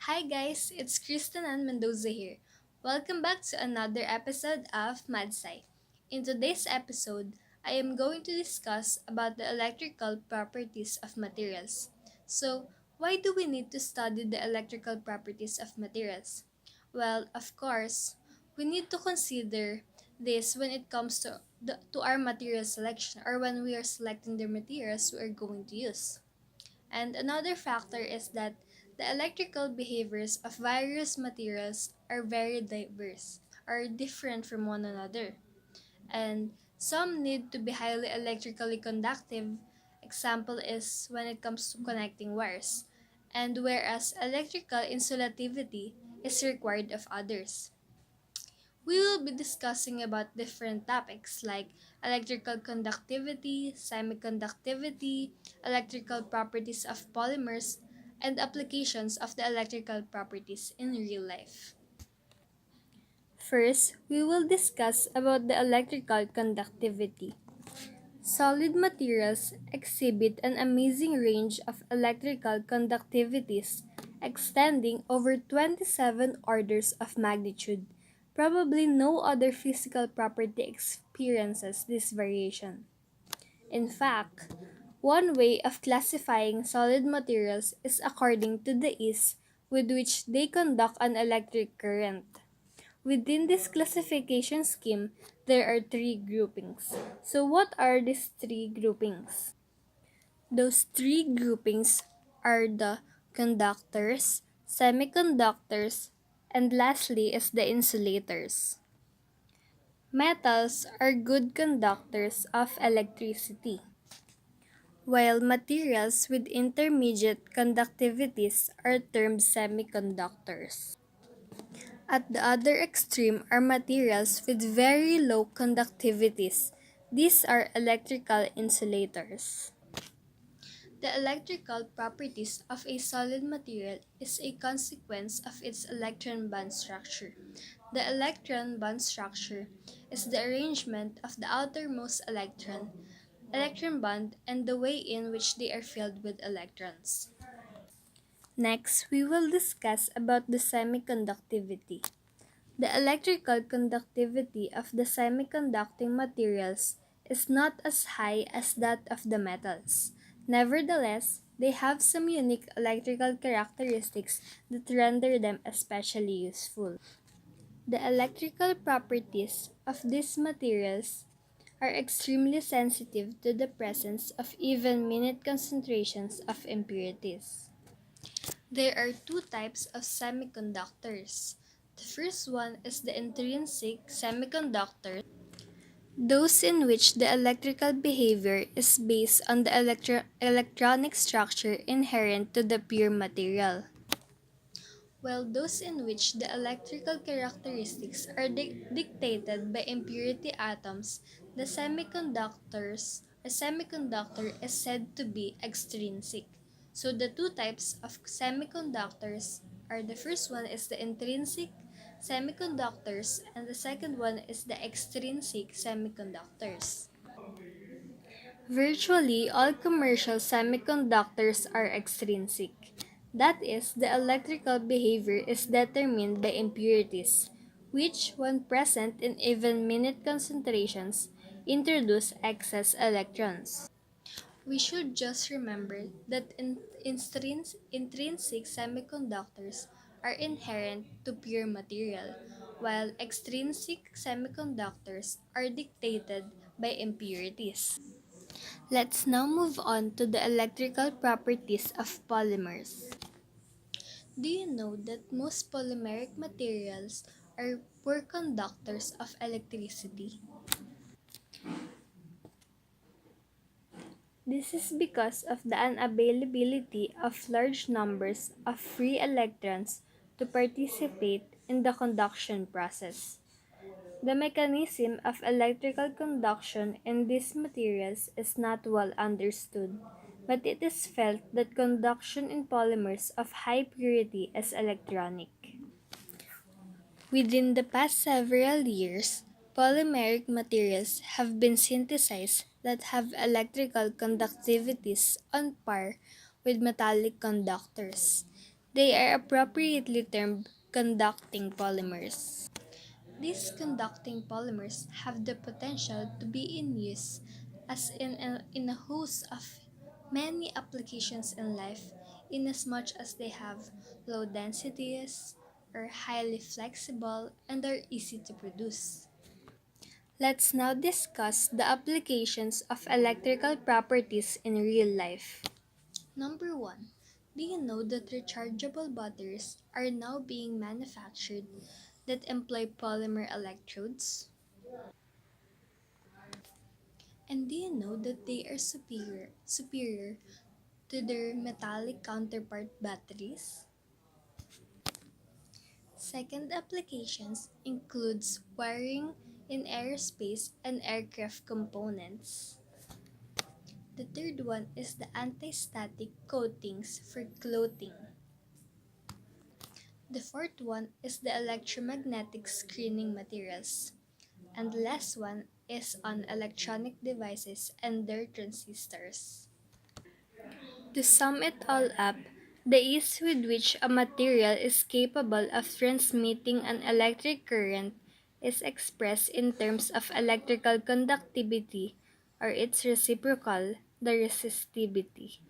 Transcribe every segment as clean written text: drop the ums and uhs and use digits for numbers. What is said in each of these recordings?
Hi guys, it's Kristine and Mendoza here. Welcome back to another episode of MadSci. In today's episode, I am going to discuss about the electrical properties of materials. So, why do we need to study the electrical properties of materials? Well, of course, we need to consider this when it comes to our material selection or when we are selecting the materials we are going to use. And another factor is that the electrical behaviors of various materials are very diverse, are different from one another. And some need to be highly electrically conductive. Example is when it comes to connecting wires. And whereas electrical insulativity is required of others. We will be discussing about different topics like electrical conductivity, semiconductivity, electrical properties of polymers, and applications of the electrical properties in real life. First, we will discuss about the electrical conductivity. Solid materials exhibit an amazing range of electrical conductivities extending over 27 orders of magnitude. Probably no other physical property experiences this variation. In fact, one way of classifying solid materials is according to the ease with which they conduct an electric current. Within this classification scheme, there are three groupings. So what are these three groupings? Those three groupings are the conductors, semiconductors, and lastly is the insulators. Metals are good conductors of electricity, while materials with intermediate conductivities are termed semiconductors. At the other extreme are materials with very low conductivities. These are electrical insulators. The electrical properties of a solid material is a consequence of its electron band structure. The electron band structure is the arrangement of the outermost electron band and the way in which they are filled with electrons. Next, we will discuss about the semiconductivity. The electrical conductivity of the semiconducting materials is not as high as that of the metals. Nevertheless, they have some unique electrical characteristics that render them especially useful. The electrical properties of these materials are extremely sensitive to the presence of even minute concentrations of impurities. There are two types of semiconductors. The first one is the intrinsic semiconductors, those in which the electrical behavior is based on the electronic structure inherent to the pure material, while those in which the electrical characteristics are dictated by impurity atoms, the semiconductor is said to be extrinsic. So the two types of semiconductors are the first one is the intrinsic semiconductors and the second one is the extrinsic semiconductors. Virtually all commercial semiconductors are extrinsic. That is, the electrical behavior is determined by impurities, which, when present in even minute concentrations, introduce excess electrons. We should just remember that intrinsic semiconductors are inherent to pure material, while extrinsic semiconductors are dictated by impurities. Let's now move on to the electrical properties of polymers. Do you know that most polymeric materials are poor conductors of electricity? This is because of the unavailability of large numbers of free electrons to participate in the conduction process. The mechanism of electrical conduction in these materials is not well understood, but it is felt that conduction in polymers of high purity is electronic. Within the past several years, polymeric materials have been synthesized that have electrical conductivities on par with metallic conductors. They are appropriately termed conducting polymers. These conducting polymers have the potential to be in use as in a host of many applications in life, inasmuch as they have low densities, are highly flexible, and are easy to produce. Let's now discuss the applications of electrical properties in real life. Number 1. Do you know that rechargeable batteries are now being manufactured that employ polymer electrodes? And do you know that they are superior to their metallic counterpart batteries? Second applications includes wiring in aerospace and aircraft components. The third one is the anti-static coatings for clothing. The fourth one is the electromagnetic screening materials. And the last one is on electronic devices and their transistors. To sum it all up, the ease with which a material is capable of transmitting an electric current is expressed in terms of electrical conductivity or its reciprocal, the resistivity.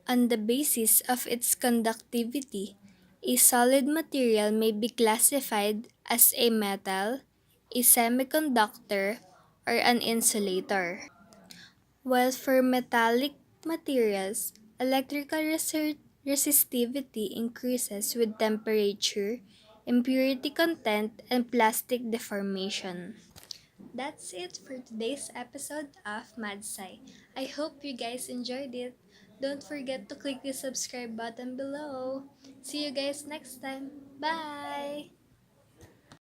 On the basis of its conductivity, a solid material may be classified as a metal, a semiconductor, or an insulator. While for metallic materials, electrical resistivity increases with temperature, impurity content, and plastic deformation. That's it for today's episode of MadSci. I hope you guys enjoyed it. Don't forget to click the subscribe button below. See you guys next time. Bye!